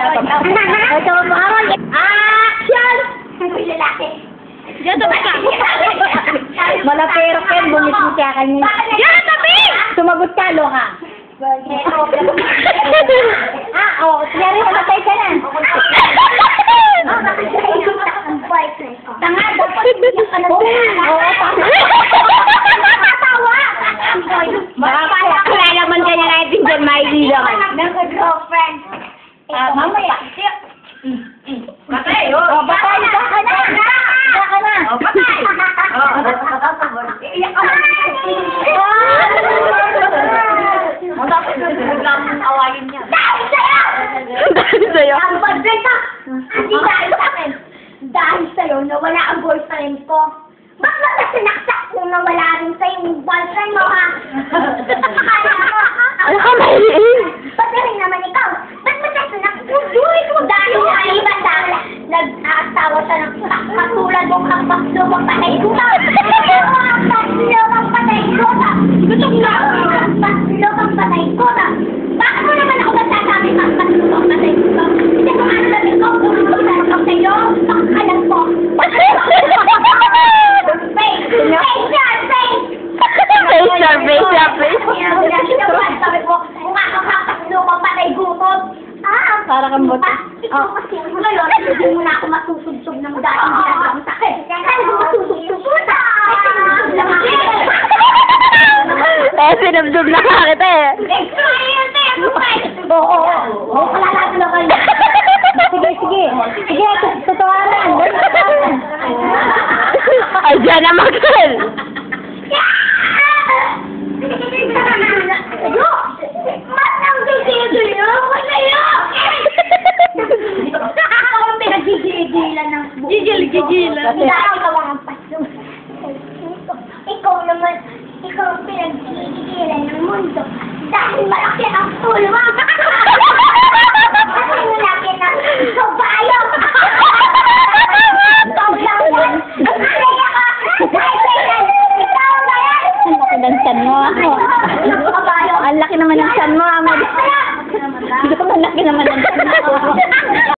Ito mo aron. Action! May lalaki. Diyan, tabi ka. Malapero ken, bumiti ka kanya. Diyan, tabi! Sumagot ka, loka. Kanyari, matay ka na. Tanga, dapat yung ka na. Oo, tatawa. Makakalaman ka niya natin dyan, Miley naman. Nag-girlfriend. Mamaya. Patay, Oh, patay, baka na. Baka na. Oh, patay. Iyak ka na. Dapat naglang awayin niya. Dahil sa'yo! Dahil sa'yo? Ang boyfriend ka! Hindi dahil sa akin. Dahil sa'yo, nawala ang boyfriend ko. Ba't mo na sinaksak kung nawala rin sa'yo yung boyfriend mo, ha? Akala mo, ha? Ano ka, Miley? Pati rin naman ikaw. Ba't mo na sinaksak? Dahil naiba dahil nag-aasawa siya ng katulad mong hambak-lumang patay ko. Hambak-lumang patay ko. Gutom na. Hambak-lumang patay ko. Bakit mo naman ako masasabi hambak-lumang patay ko? Hindi ko ano lang ikaw kung magsasabi ko sa'yo. Pakalang po. Face! Face yan! Face! Face your face, your face. Sabi ko, kung ako hambak-lumang patay gutom. Para kang buto. Ikaw kasi ngayon, hindi mo na ako masusubsob ng dating ginagawa mo sa akin. Kaya mo masusubsob mo na. Sinubsob lang ako. Sinubsob na ka kita eh. Oo. Oo, palalaki lang kayo. Sige. Sige, tutuwanan. Ay, dyan na Maxwell. Mas nang gigil-gil ako sa'yo. Ako ang pinaggigilan ng buhay. Gigil-gigilan. Dahil ka ang paso. Ikaw naman, ikaw ang pinaggigilan ng mundo. Dahil malaki ang ulo mo. Kasi malaki ng kabayo. Ikaw lang yan. Kaya ka. Ikaw ba yan? Ang laki ng tiyan mo. Kabayo. Ang laki naman ng tiyan mo, Amad. Hindi ko malaki naman ng tiyan mo.